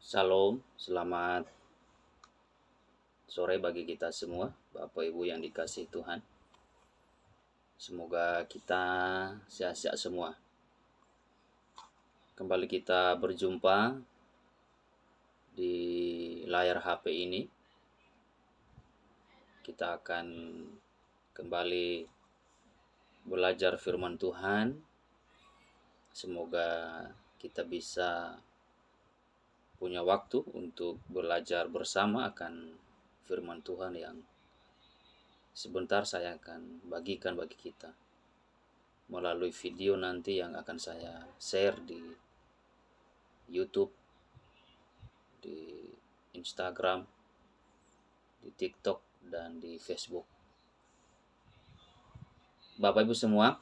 Shalom, selamat sore bagi kita semua, Bapak Ibu yang dikasihi Tuhan. Semoga kita sehat-sehat semua. Kembali kita berjumpa di layar HP ini. Kita akan kembali belajar firman Tuhan. Semoga kita bisa punya waktu untuk belajar bersama akan firman Tuhan yang sebentar saya akan bagikan bagi kita melalui video nanti yang akan saya share di YouTube, di Instagram, di TikTok, dan di Facebook. Bapak Ibu semua,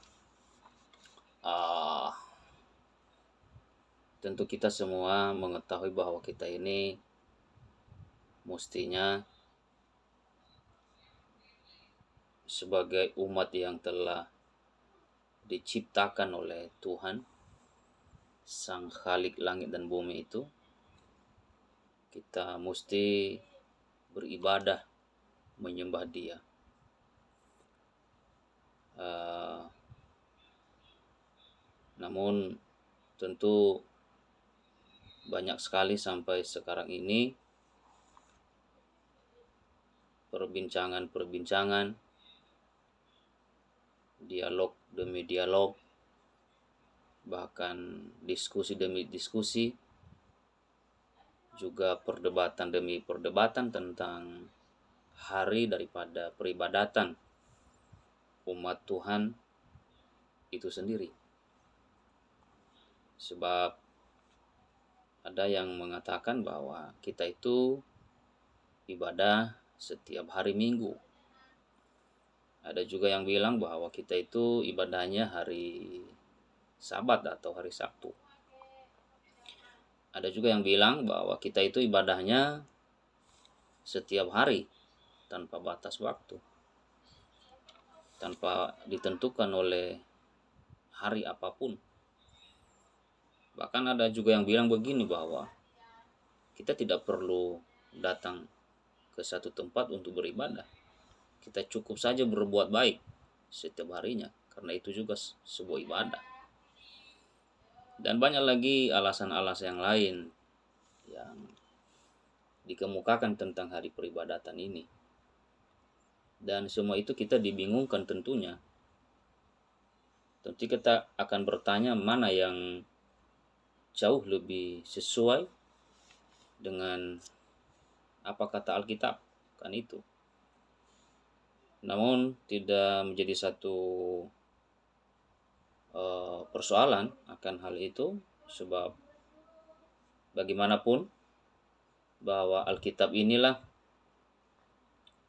tentu kita semua mengetahui bahwa kita ini mestinya sebagai umat yang telah diciptakan oleh Tuhan, Sang Khalik langit dan bumi itu, kita mesti beribadah, menyembah Dia. Namun tentu banyak sekali sampai sekarang ini perbincangan, dialog demi dialog, bahkan diskusi demi diskusi, juga perdebatan demi perdebatan tentang hari daripada peribadatan umat Tuhan itu sendiri. Sebab ada yang mengatakan bahwa kita itu ibadah setiap hari Minggu. Ada juga yang bilang bahwa kita itu ibadahnya hari Sabat atau hari Sabtu. Ada juga yang bilang bahwa kita itu ibadahnya setiap hari tanpa batas waktu, tanpa ditentukan oleh hari apapun. Bahkan ada juga yang bilang begini bahwa kita tidak perlu datang ke satu tempat untuk beribadah. Kita cukup saja berbuat baik setiap harinya, karena itu juga sebuah ibadah. Dan banyak lagi alasan-alasan yang lain yang dikemukakan tentang hari peribadatan ini. Dan semua itu kita dibingungkan tentunya. Tentu kita akan bertanya mana yang jauh lebih sesuai dengan apa kata Alkitab, kan itu. Namun tidak menjadi satu persoalan akan hal itu, sebab bagaimanapun bahwa Alkitab inilah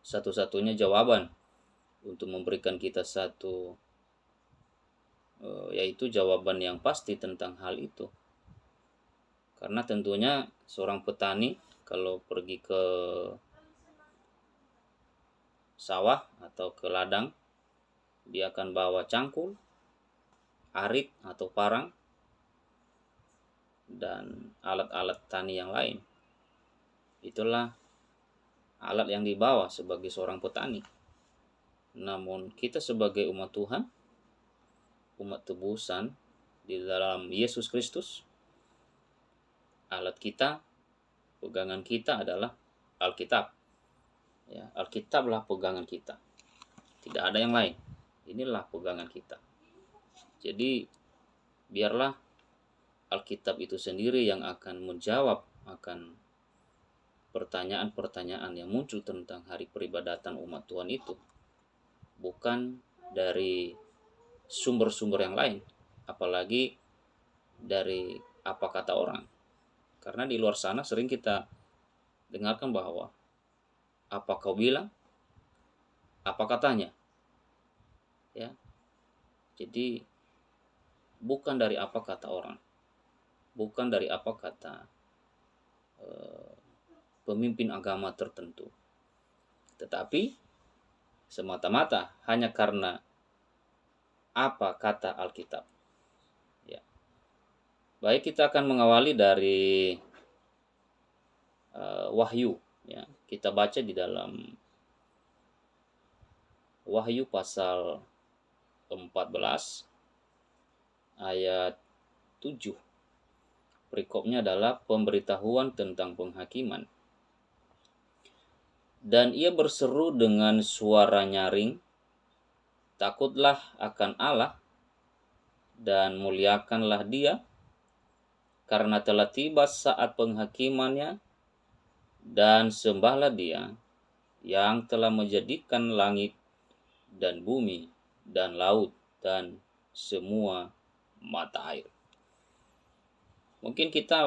satu-satunya jawaban untuk memberikan kita satu yaitu jawaban yang pasti tentang hal itu. Karena tentunya seorang petani kalau pergi ke sawah atau ke ladang, dia akan bawa cangkul, arit atau parang, dan alat-alat tani yang lain. Itulah alat yang dibawa sebagai seorang petani. Namun kita sebagai umat Tuhan, umat tebusan di dalam Yesus Kristus, alat kita, pegangan kita adalah Alkitab. Ya, Alkitablah pegangan kita. Tidak ada yang lain. Inilah pegangan kita. Jadi biarlah Alkitab itu sendiri yang akan menjawab akan pertanyaan-pertanyaan yang muncul tentang hari peribadatan umat Tuhan itu. Bukan dari sumber-sumber yang lain, apalagi dari apa kata orang. Karena di luar sana sering kita dengarkan bahwa apa kau bilang, apa katanya. Ya. Jadi bukan dari apa kata orang, bukan dari apa kata pemimpin agama tertentu, tetapi semata-mata hanya karena apa kata Alkitab. Ya. Baik, kita akan mengawali dari Wahyu, ya. Kita baca di dalam Wahyu pasal 14 ayat 7. Perikopnya adalah pemberitahuan tentang penghakiman. Dan ia berseru dengan suara nyaring, takutlah akan Allah dan muliakanlah Dia, karena telah tiba saat penghakimannya, dan sembahlah Dia yang telah menjadikan langit dan bumi dan laut dan semua mata air. Mungkin kita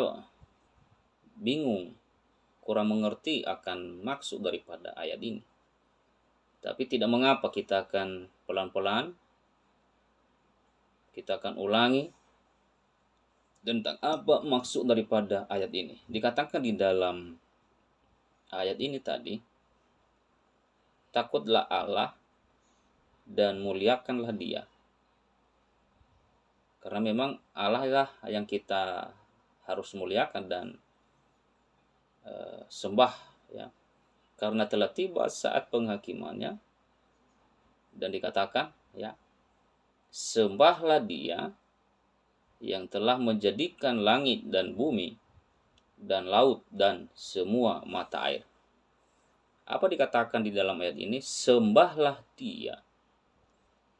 bingung, kurang mengerti akan maksud daripada ayat ini. Tapi tidak mengapa, kita akan pelan-pelan, kita akan ulangi tentang apa maksud daripada ayat ini. Dikatakan di dalam ayat ini tadi, takutlah Allah dan muliakanlah Dia. Karena memang Allah lah yang kita harus muliakan dan sembah, ya. Karena telah tiba saat penghakimannya, dan dikatakan, ya, sembahlah Dia yang telah menjadikan langit dan bumi dan laut dan semua mata air. Apa dikatakan di dalam ayat ini? Sembahlah Dia.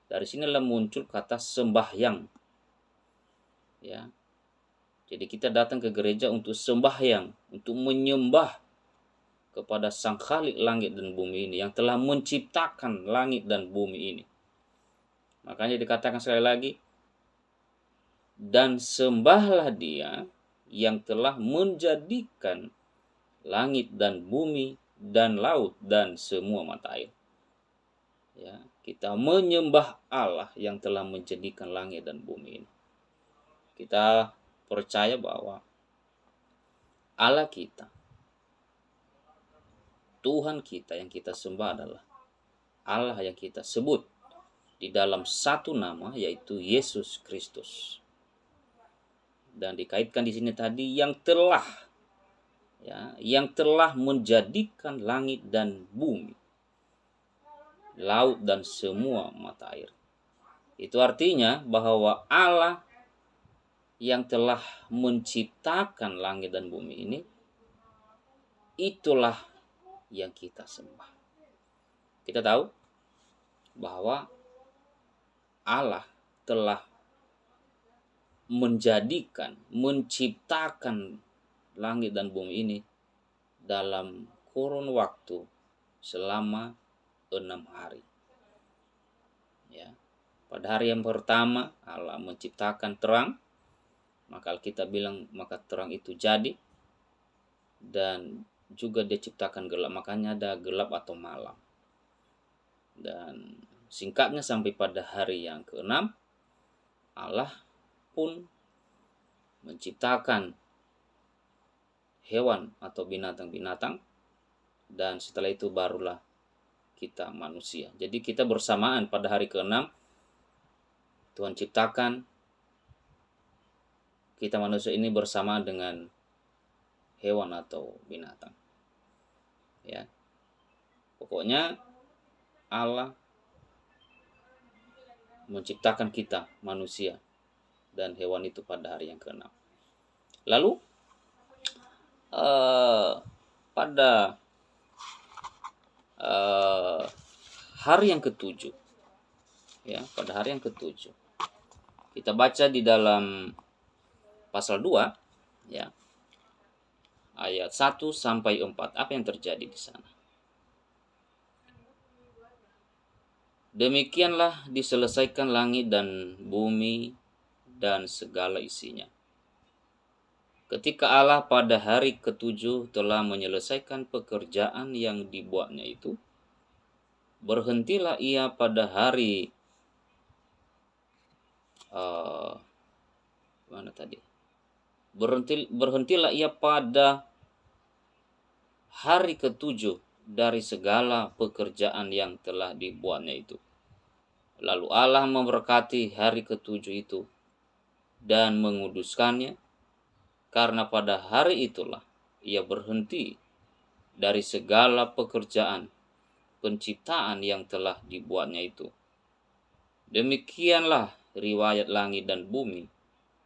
Dari sinilah muncul kata sembahyang, ya. Jadi kita datang ke gereja untuk sembahyang, untuk menyembah kepada Sang Khalik langit dan bumi ini, yang telah menciptakan langit dan bumi ini. Makanya dikatakan sekali lagi, dan sembahlah Dia yang telah menjadikan langit dan bumi dan laut dan semua mata air. Ya, kita menyembah Allah yang telah menjadikan langit dan bumi ini. Kita percaya bahwa Allah kita, Tuhan kita yang kita sembah adalah Allah yang kita sebut di dalam satu nama, yaitu Yesus Kristus. Dan dikaitkan di sini tadi yang telah, ya, yang telah menjadikan langit dan bumi, laut dan semua mata air. Itu artinya bahwa Allah yang telah menciptakan langit dan bumi ini, itulah yang kita sembah. Kita tahu bahwa Allah telah menciptakan langit dan bumi ini dalam kurun waktu selama 6 hari. Ya. Pada hari yang pertama Allah menciptakan terang, maka kita bilang maka terang itu jadi, dan juga Dia ciptakan gelap, makanya ada gelap atau malam. Dan singkatnya sampai pada hari yang ke-6 Allah pun menciptakan hewan atau binatang-binatang, dan setelah itu barulah kita manusia. Jadi kita bersamaan pada hari ke-6 Tuhan ciptakan kita manusia ini bersamaan dengan hewan atau binatang. Ya. Pokoknya Allah menciptakan kita manusia dan hewan itu pada hari yang ke-6. Lalu pada hari yang ke-7, ya, pada hari yang ke-7 kita baca di dalam pasal 2, ya, ayat 1 sampai 4. Apa yang terjadi di sana? Demikianlah diselesaikan langit dan bumi dan segala isinya. Ketika Allah pada hari ke-7 telah menyelesaikan pekerjaan yang dibuatnya itu, berhentilah Ia pada hari berhentilah Ia pada hari ke-7 dari segala pekerjaan yang telah dibuatnya itu. Lalu Allah memberkati hari ke-7 itu dan menguduskannya, karena pada hari itulah Ia berhenti dari segala pekerjaan penciptaan yang telah dibuatnya itu. Demikianlah riwayat langit dan bumi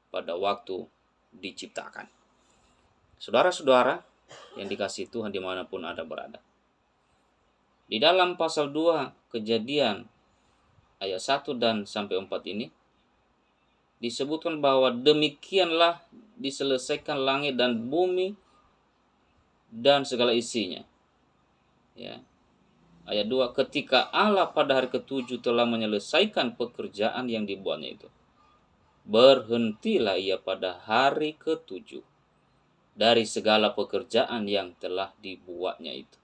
pada waktu diciptakan. Saudara-saudara yang dikasihi Tuhan dimanapun Anda berada. Di dalam pasal 2 Kejadian ayat 1 dan sampai 4 ini disebutkan bahwa demikianlah diselesaikan langit dan bumi dan segala isinya. Ya. Ayat 2, ketika Allah pada hari ketujuh telah menyelesaikan pekerjaan yang dibuatnya itu, berhentilah ia pada hari ketujuh dari segala pekerjaan yang telah dibuatnya itu.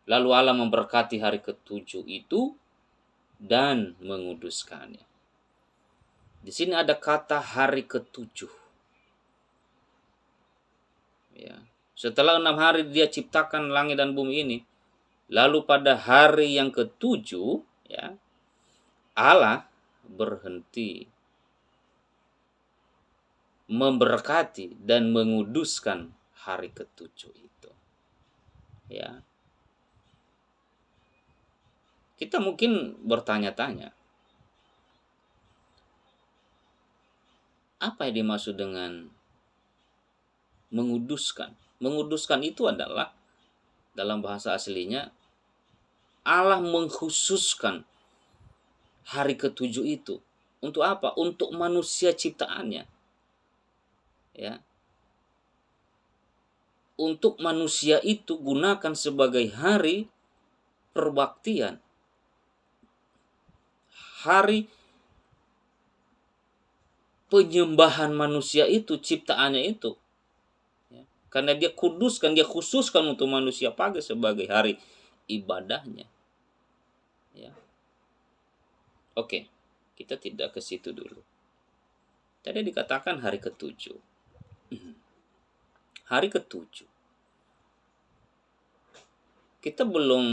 Lalu Allah memberkati hari ketujuh itu dan menguduskannya. Di sini ada kata hari ketujuh. Ya. Setelah 6 hari dia ciptakan langit dan bumi ini, lalu pada hari yang ketujuh, ya, Allah berhenti memberkati dan menguduskan hari ketujuh itu. Ya. Kita mungkin bertanya-tanya, apa yang dimaksud dengan menguduskan? Menguduskan itu adalah dalam bahasa aslinya Allah mengkhususkan hari ketujuh itu. Untuk apa? Untuk manusia ciptaannya. Ya. Untuk manusia itu gunakan sebagai hari perbaktian. Hari penyembahan manusia itu, ciptaannya itu. Ya. Karena dia kuduskan, dia khususkan untuk manusia pakai sebagai hari ibadahnya. Ya. Oke, kita tidak ke situ dulu. Tadi dikatakan hari ketujuh. Hari ketujuh. Kita belum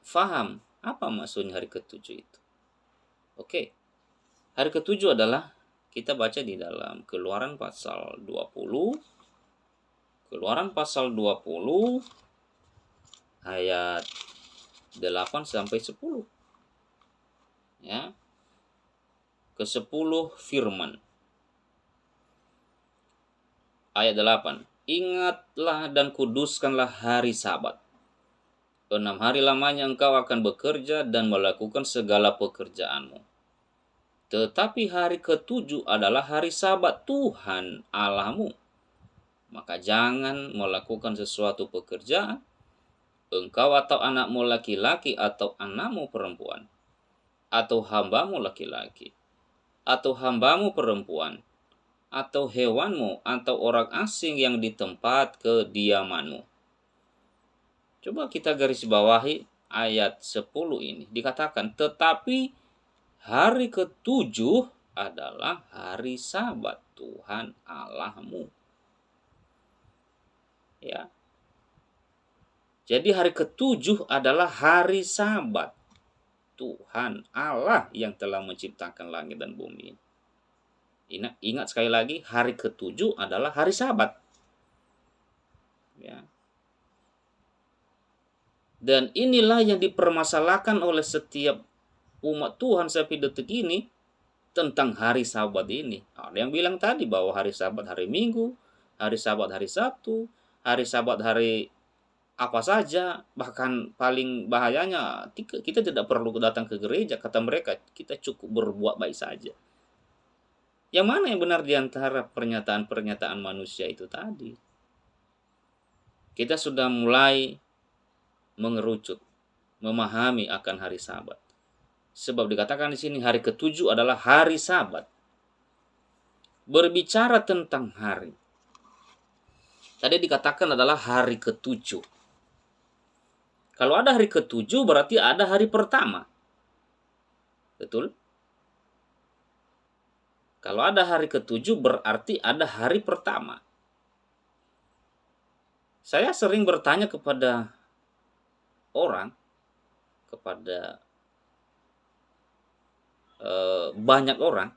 paham apa maksudnya hari ketujuh itu. Oke. Hari ketujuh adalah kita baca di dalam Keluaran pasal 20. Keluaran pasal 20 ayat 8 sampai 10. Ya. Ke-10 firman. Ayat 8. Ingatlah dan kuduskanlah hari Sabat. 6 hari lamanya engkau akan bekerja dan melakukan segala pekerjaanmu. Tetapi hari ketujuh adalah hari Sabat Tuhan Allahmu. Maka jangan melakukan sesuatu pekerjaan, engkau atau anakmu laki-laki atau anakmu perempuan, atau hambamu laki-laki, atau hambamu perempuan, atau hewanmu, atau orang asing yang di tempat kediamanmu. Coba kita garis bawahi ayat 10 ini. Dikatakan, tetapi hari ketujuh adalah hari Sabat Tuhan Allahmu. Ya. Jadi hari ketujuh adalah hari Sabat Tuhan Allah yang telah menciptakan langit dan bumi. Ingat sekali lagi, hari ketujuh adalah hari Sabat. Ya. Dan inilah yang dipermasalahkan oleh setiap umat Tuhan sampai detik ini tentang hari Sabat ini. Ada yang bilang tadi bahwa hari Sabat hari Minggu, hari Sabat hari Sabtu, hari Sabat hari apa saja. Bahkan paling bahayanya, kita tidak perlu datang ke gereja, kata mereka, kita cukup berbuat baik saja. Yang mana yang benar di antara pernyataan-pernyataan manusia itu tadi? Kita sudah mulai mengerucut, memahami akan hari Sabat. Sebab dikatakan di sini hari ketujuh adalah hari Sabat. Berbicara tentang hari. Tadi dikatakan adalah hari ketujuh. Kalau ada hari ketujuh berarti ada hari pertama. Betul? Kalau ada hari ketujuh berarti ada hari pertama. Saya sering bertanya kepada orang, kepada banyak orang.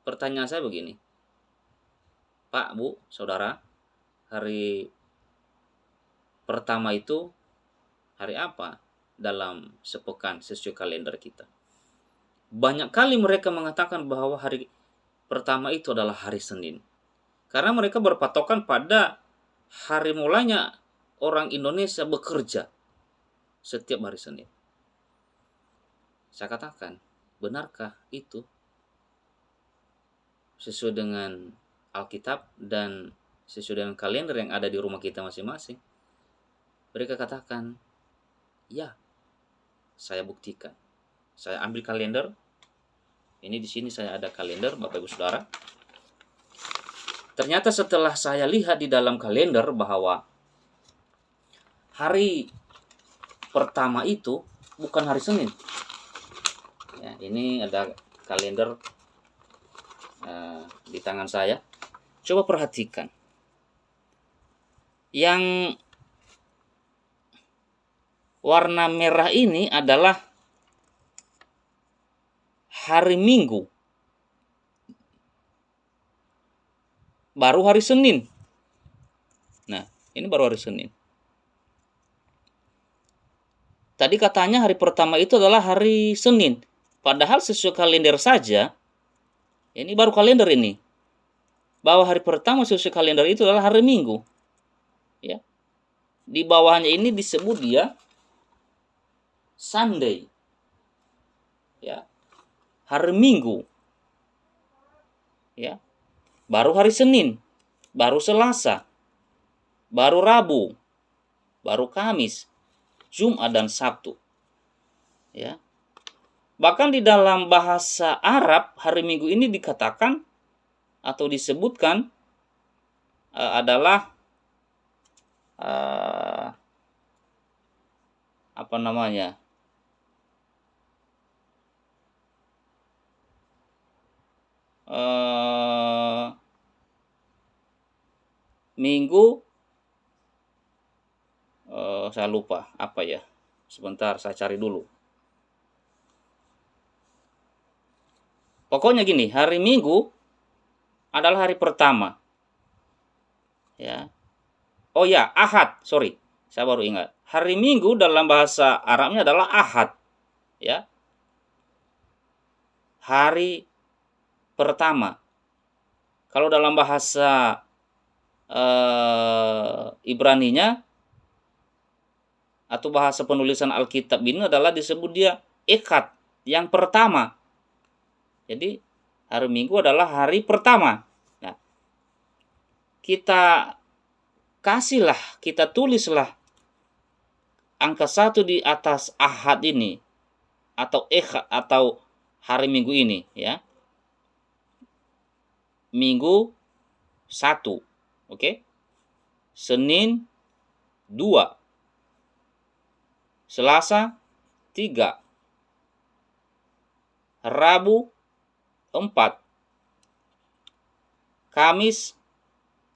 Pertanyaan saya begini, Pak, Bu, Saudara, hari pertama itu hari apa dalam sepekan sesuai kalender kita. Banyak kali mereka mengatakan bahwa hari pertama itu adalah hari Senin. Karena mereka berpatokan pada hari mulanya orang Indonesia bekerja setiap hari Senin. Saya katakan, benarkah itu sesuai dengan Alkitab dan sesuai dengan kalender yang ada di rumah kita masing-masing? Mereka katakan, ya, saya buktikan. Saya ambil kalender. Ini di sini saya ada kalender, Bapak Ibu Saudara. Ternyata setelah saya lihat di dalam kalender bahwa hari pertama itu bukan hari Senin. Ya, ini ada kalender di tangan saya. Coba perhatikan. Yang warna merah ini adalah hari Minggu, baru hari Senin. Nah, ini baru hari Senin. Tadi katanya hari pertama itu adalah hari Senin. Padahal sesuai kalender saja, ini baru kalender ini, bahwa hari pertama sesuai kalender itu adalah hari Minggu. Ya. Di bawahnya ini disebut dia Sunday. Ya. Hari Minggu. Ya. Baru hari Senin, baru Selasa, baru Rabu, baru Kamis, Jumat dan Sabtu. Ya. Bahkan di dalam bahasa Arab hari Minggu ini dikatakan atau disebutkan adalah apa namanya? Minggu, saya lupa apa ya. Sebentar saya cari dulu. Pokoknya gini, hari Minggu adalah hari pertama. Ya. Oh ya, Ahad, sorry. Saya baru ingat. Hari Minggu dalam bahasa Arabnya adalah Ahad. Ya. Hari pertama. Kalau dalam bahasa Ibraninya atau bahasa penulisan Alkitab ini adalah disebut dia Echad, yang pertama. Jadi hari Minggu adalah hari pertama. Nah, kita tulislah angka 1 di atas Ahad ini atau Echad atau hari Minggu ini, ya. Minggu 1, oke? Senin 2, Selasa 3, Rabu 4, Kamis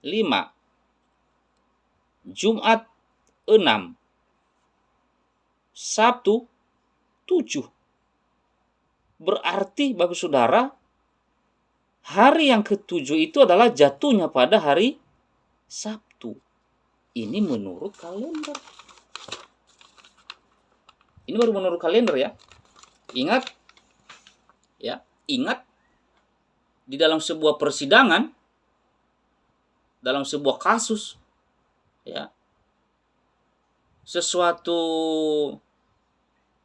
5, Jumat 6, Sabtu 7. Berarti Bapak Saudara, hari yang ketujuh itu adalah jatuhnya pada hari Sabtu. Ini menurut kalender. Ini baru menurut kalender ya. Ingat di dalam sebuah persidangan, dalam sebuah kasus, ya, sesuatu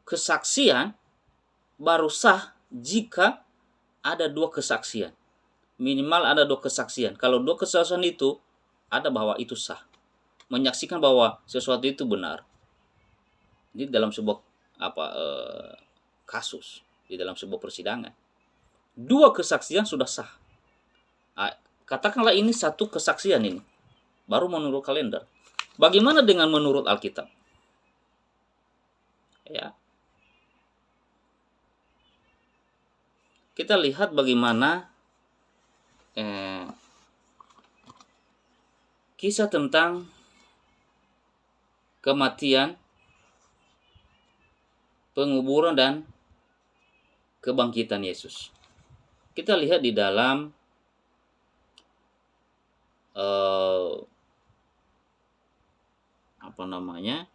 kesaksian baru sah jika ada 2 kesaksian. Minimal ada 2 kesaksian. Kalau 2 kesaksian itu ada bahwa itu sah, menyaksikan bahwa sesuatu itu benar. Ini dalam sebuah kasus, di dalam sebuah persidangan. 2 kesaksian sudah sah. Katakanlah ini 1 kesaksian ini, baru menurut kalender. Bagaimana dengan menurut Alkitab? Ya. Kita lihat bagaimana kisah tentang kematian, penguburan dan kebangkitan Yesus. Kita lihat di dalam apa namanya,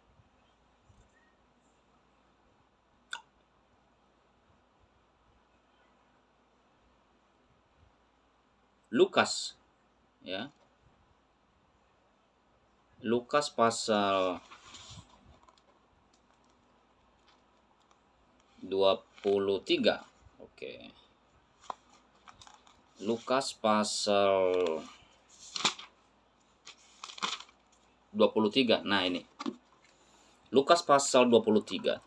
Lukas, ya. Lukas pasal 23. Oke. Lukas pasal 23. Nah, ini. Lukas pasal 23.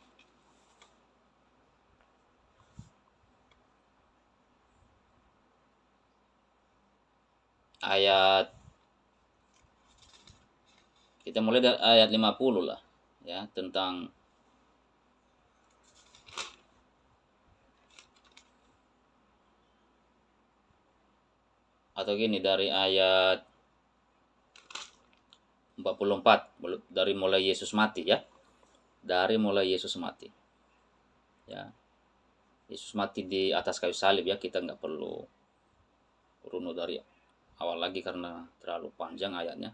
Ayat, kita mulai dari ayat 50 lah, ya, tentang atau gini, dari ayat 44, dari mulai Yesus mati, ya. Dari mulai Yesus mati. Ya. Yesus mati di atas kayu salib, ya. Kita nggak perlu runut dari awal lagi karena terlalu panjang ayatnya.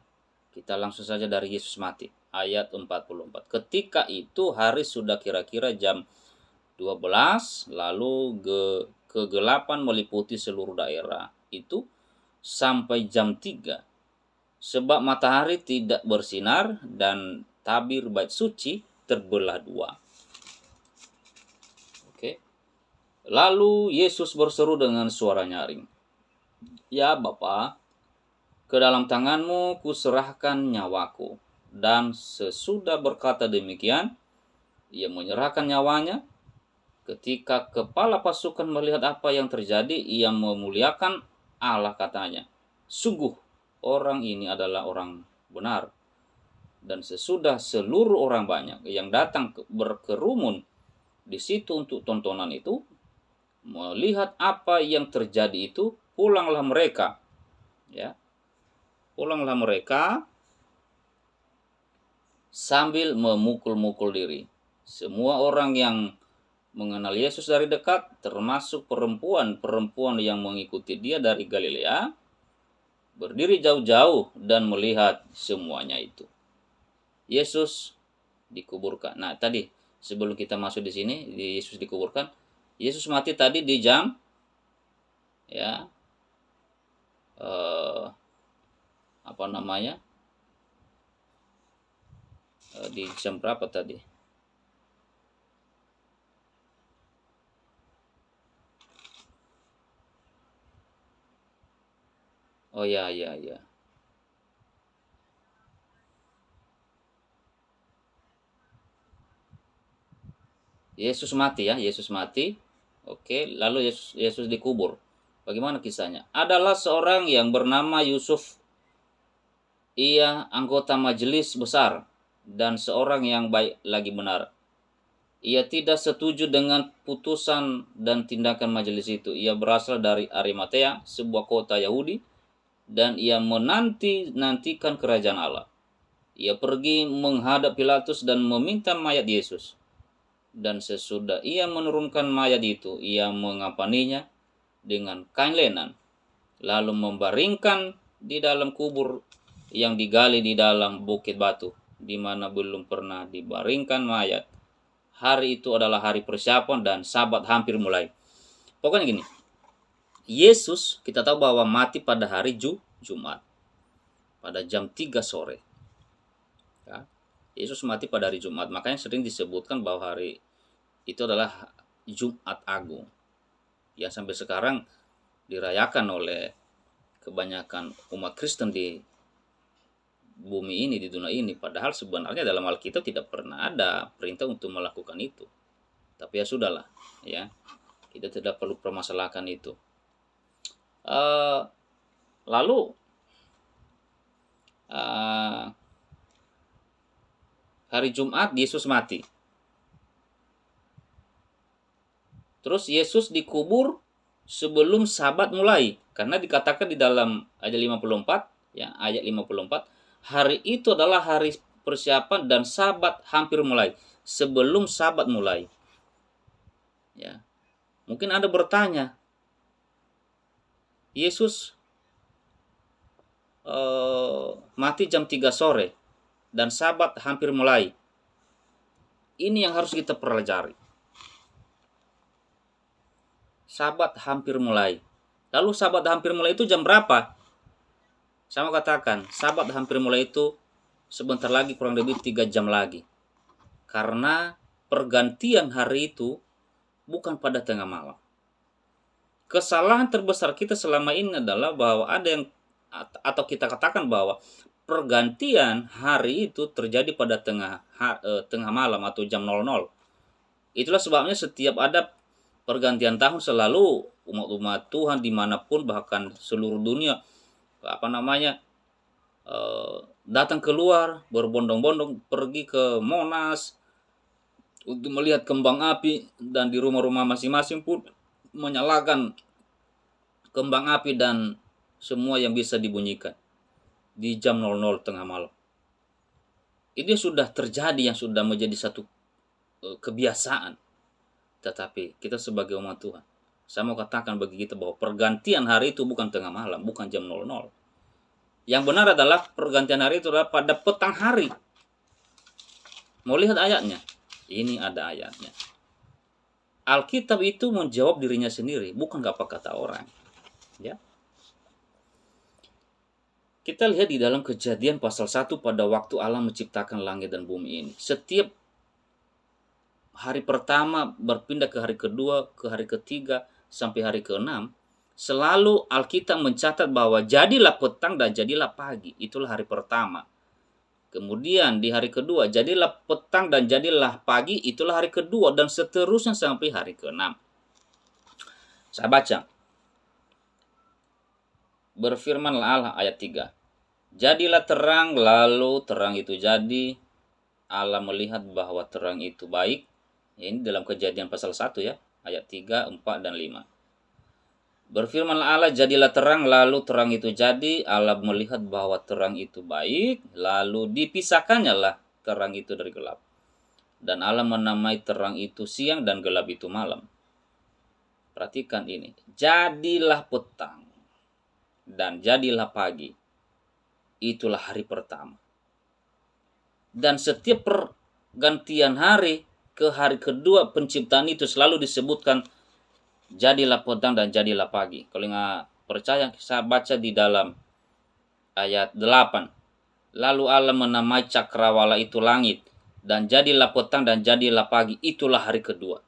Kita langsung saja dari Yesus mati. Ayat 44. Ketika itu hari sudah kira-kira jam 12, lalu kegelapan meliputi seluruh daerah itu sampai jam 3. Sebab matahari tidak bersinar dan tabir bait suci terbelah dua. Oke. Lalu Yesus berseru dengan suara nyaring, "Ya Bapa, ke dalam tanganmu kuserahkan nyawaku." Dan sesudah berkata demikian, ia menyerahkan nyawanya. Ketika kepala pasukan melihat apa yang terjadi, ia memuliakan Allah, katanya, "Sungguh orang ini adalah orang benar." Dan sesudah seluruh orang banyak yang datang berkerumun di situ untuk tontonan itu, melihat apa yang terjadi itu, pulanglah mereka, ya. Pulanglah mereka sambil memukul-mukul diri. Semua orang yang mengenal Yesus dari dekat, termasuk perempuan-perempuan yang mengikuti dia dari Galilea, berdiri jauh-jauh dan melihat semuanya itu. Yesus dikuburkan. Nah, tadi sebelum kita masuk di sini, Yesus dikuburkan. Yesus mati tadi di jam, ya, apa namanya? Di jam berapa tadi? Oh ya, ya, ya. Yesus mati, ya, Yesus mati. Oke, lalu Yesus dikubur. Bagaimana kisahnya? Adalah seorang yang bernama Yusuf. Ia anggota majelis besar dan seorang yang baik lagi benar. Ia tidak setuju dengan putusan dan tindakan majelis itu. Ia berasal dari Arimatea, sebuah kota Yahudi, dan ia menantikan kerajaan Allah. Ia pergi menghadap Pilatus dan meminta mayat Yesus. Dan sesudah ia menurunkan mayat itu, ia mengapaninya dengan kain lenan, lalu membaringkan di dalam kubur yang digali di dalam bukit batu, di mana belum pernah dibaringkan mayat. Hari itu adalah hari persiapan dan Sabat hampir mulai. Pokoknya gini, Yesus kita tahu bahwa mati pada hari Jumat, pada jam 3 sore. Ya. Yesus mati pada hari Jumat, makanya sering disebutkan bahwa hari itu adalah Jumat Agung. Ya, sampai sekarang dirayakan oleh kebanyakan umat Kristen di bumi ini, di dunia ini. Padahal sebenarnya dalam Alkitab tidak pernah ada perintah untuk melakukan itu. Tapi ya sudahlah, ya. Kita tidak perlu permasalahkan itu. Lalu hari Jumat Yesus mati. Terus Yesus dikubur sebelum Sabat mulai. Karena dikatakan di dalam ayat 54, ya, ayat 54, hari itu adalah hari persiapan dan Sabat hampir mulai. Sebelum Sabat mulai. Ya. Mungkin Anda bertanya, Yesus mati jam 3 sore. dan Sabat hampir mulai. Ini yang harus kita pelajari. Sabat hampir mulai. Lalu Sabat hampir mulai itu jam berapa? Saya mau katakan, Sabat hampir mulai itu sebentar lagi, kurang lebih 3 jam lagi. Karena pergantian hari itu bukan pada tengah malam. Kesalahan terbesar kita selama ini adalah bahwa ada yang, atau kita katakan bahwa pergantian hari itu terjadi pada tengah malam atau jam 00. Itulah sebabnya setiap ada pergantian tahun selalu umat-umat Tuhan dimanapun, bahkan seluruh dunia, datang keluar berbondong-bondong pergi ke Monas untuk melihat kembang api, dan di rumah-rumah masing-masing pun menyalakan kembang api dan semua yang bisa dibunyikan di jam 00 tengah malam. Ini sudah terjadi, yang sudah menjadi satu kebiasaan. Tetapi kita sebagai umat Tuhan, saya mau katakan bagi kita bahwa pergantian hari itu bukan tengah malam, bukan jam 00. Yang benar adalah pergantian hari itu adalah pada petang hari. Mau lihat ayatnya? Ini ada ayatnya. Alkitab itu menjawab dirinya sendiri, bukan apa kata orang. Ya. Kita lihat di dalam Kejadian pasal 1, pada waktu Allah menciptakan langit dan bumi ini. Setiap hari pertama berpindah ke hari kedua, ke hari ketiga, sampai hari ke-6, selalu Alkitab mencatat bahwa jadilah petang dan jadilah pagi. Itulah hari pertama. Kemudian di hari kedua, jadilah petang dan jadilah pagi, itulah hari kedua, dan seterusnya sampai hari ke-6. Saya baca. Berfirmanlah Allah, ayat 3. Jadilah terang, lalu terang itu jadi. Allah melihat bahwa terang itu baik. Ini dalam Kejadian pasal 1 ya, ayat 3, 4, dan 5. Berfirmanlah Allah, jadilah terang, lalu terang itu jadi. Allah melihat bahwa terang itu baik, lalu dipisahkannya lah terang itu dari gelap. Dan Allah menamai terang itu siang dan gelap itu malam. Perhatikan ini, jadilah petang dan jadilah pagi. Itulah hari pertama. Dan setiap pergantian hari ke hari kedua penciptaan itu selalu disebutkan jadilah petang dan jadilah pagi. Kalau nggak percaya, saya baca di dalam ayat 8. Lalu Allah menamai cakrawala itu langit, dan jadilah petang dan jadilah pagi. Itulah hari kedua.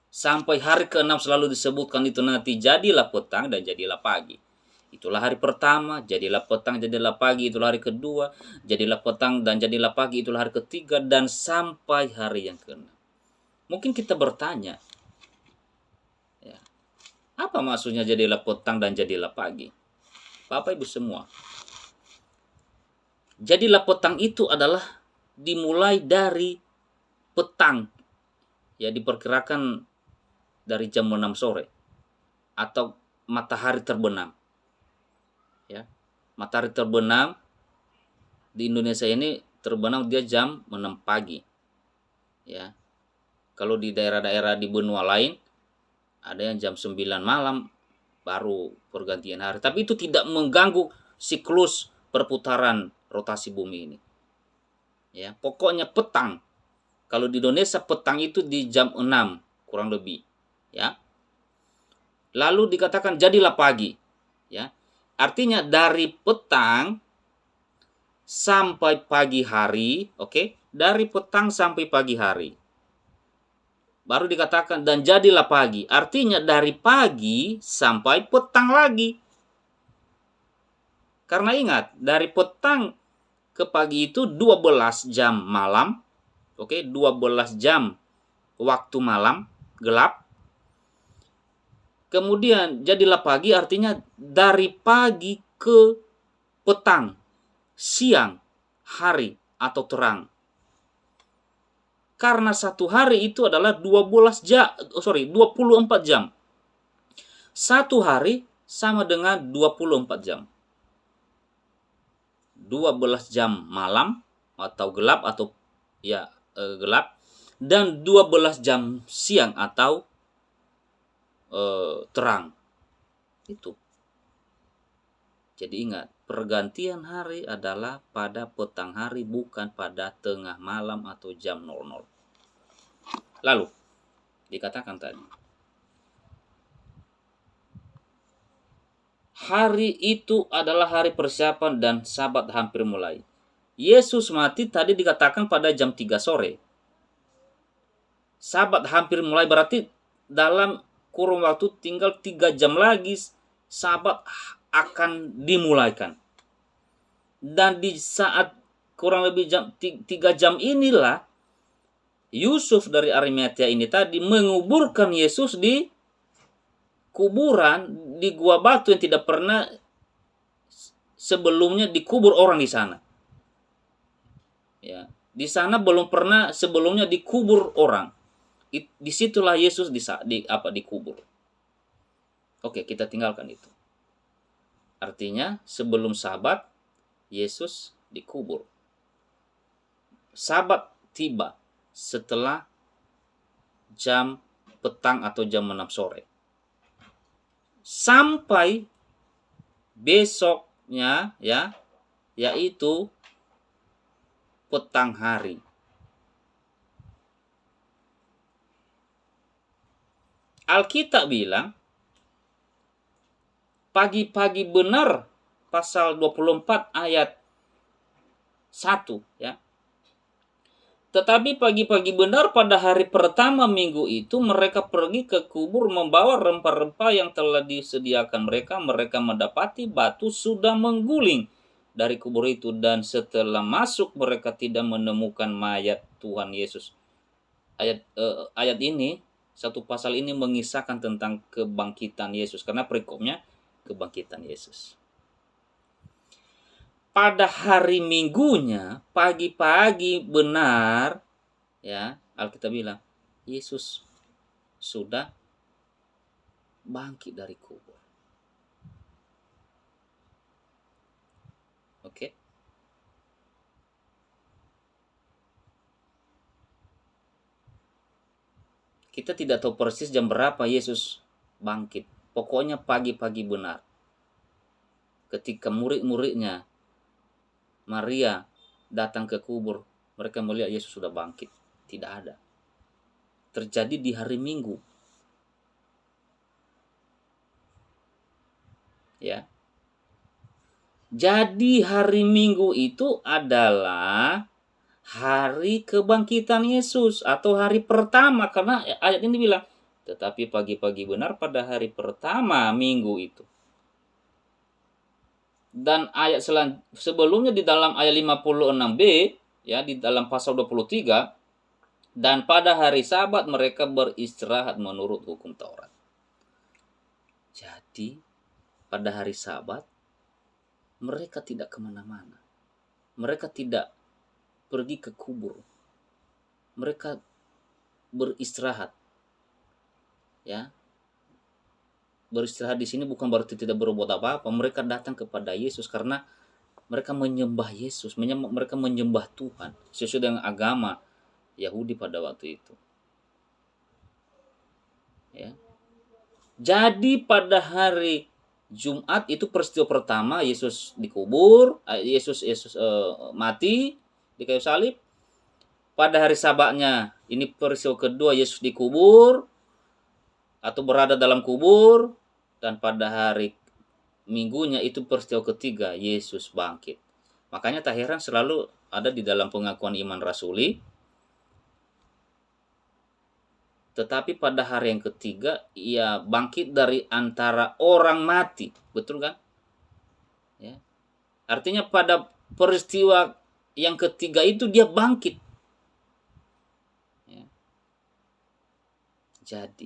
Sampai hari ke-6 selalu disebutkan itu nanti, jadilah petang dan jadilah pagi. Itulah hari pertama, jadilah petang, jadilah pagi. Itulah hari kedua, jadilah petang dan jadilah pagi. Itulah hari ketiga, dan sampai hari yang ke-6. Mungkin kita bertanya, apa maksudnya jadilah petang dan jadilah pagi? Bapak Ibu semua, jadilah petang itu adalah dimulai dari petang. Ya, diperkirakan dari jam 6 sore atau matahari terbenam. Ya, matahari terbenam di Indonesia ini terbenam dia jam 6 pagi. Ya. Kalau di daerah-daerah di benua lain ada yang jam 9 malam baru pergantian hari. Tapi itu tidak mengganggu siklus perputaran rotasi bumi ini. Ya, pokoknya petang. Kalau di Indonesia petang itu di jam 6 kurang lebih, ya. Lalu dikatakan jadilah pagi, ya. Artinya dari petang sampai pagi hari, oke? Dari petang sampai pagi hari. Baru dikatakan dan jadilah pagi. Artinya dari pagi sampai petang lagi. Karena ingat, dari petang ke pagi itu 12 jam malam. Oke, 12 jam waktu malam gelap. Kemudian jadilah pagi artinya dari pagi ke petang, siang, hari atau terang. Karena satu hari itu adalah 24 jam. Satu hari sama dengan 24 jam. 12 jam malam atau gelap gelap, dan 12 jam siang atau terang. Itu. Jadi ingat, pergantian hari adalah pada petang hari, bukan pada tengah malam atau jam 00. Lalu dikatakan tadi, hari itu adalah hari persiapan dan Sabat hampir mulai. Yesus mati tadi dikatakan pada jam 3 sore. Sabat hampir mulai berarti dalam kurun waktu tinggal 3 jam lagi Sabat akan dimulaikan. Dan di saat kurang lebih 3 jam inilah Yusuf dari Arimatea ini tadi menguburkan Yesus di kuburan, di gua batu yang tidak pernah sebelumnya dikubur orang di sana. Ya, di sana belum pernah sebelumnya dikubur orang. Disitulah Yesus dikubur. Oke, kita tinggalkan itu. Artinya sebelum Sabat Yesus dikubur. Sabat tiba setelah jam petang atau jam 6 sore. Sampai besoknya ya, yaitu petang hari. Alkitab bilang pagi-pagi benar, pasal 24 ayat 1 ya. Tetapi pagi-pagi benar pada hari pertama minggu itu mereka pergi ke kubur membawa rempah-rempah yang telah disediakan mereka. Mereka mendapati batu sudah mengguling dari kubur itu, dan setelah masuk mereka tidak menemukan mayat Tuhan Yesus. Ayat ini, satu pasal ini mengisahkan tentang kebangkitan Yesus, karena perikopnya kebangkitan Yesus. Pada hari Minggunya, pagi-pagi benar, ya, Alkitab bilang, Yesus sudah bangkit dari kubur. Oke. Kita tidak tahu persis jam berapa Yesus bangkit. Pokoknya pagi-pagi benar. Ketika murid-muridnya Maria datang ke kubur, mereka melihat Yesus sudah bangkit. Tidak ada. Terjadi di hari Minggu. Ya. Jadi hari Minggu itu adalah hari kebangkitan Yesus atau hari pertama, karena ayat ini bilang, tetapi pagi-pagi benar pada hari pertama minggu itu. Dan ayat sebelumnya di dalam ayat 56b, ya, di dalam pasal 23, dan pada hari Sabat mereka beristirahat menurut hukum Taurat. Jadi pada hari Sabat mereka tidak kemana-mana. Mereka tidak pergi ke kubur. Mereka beristirahat. Ya. Beristirahat di sini bukan berarti tidak berbuat apa-apa. Mereka datang kepada Yesus karena mereka menyembah Yesus, mereka menyembah Tuhan sesuai dengan agama Yahudi pada waktu itu. Ya. Jadi pada hari Jumat itu peristiwa pertama Yesus dikubur, Yesus mati di kayu salib. Pada hari Sabatnya ini peristiwa kedua Yesus dikubur atau berada dalam kubur, dan pada hari Minggunya itu peristiwa ketiga Yesus bangkit. Makanya tak heran selalu ada di dalam pengakuan iman rasuli. Tetapi pada hari yang ketiga ia bangkit dari antara orang mati, betul kan? Ya. Artinya pada peristiwa yang ketiga itu dia bangkit. Ya. Jadi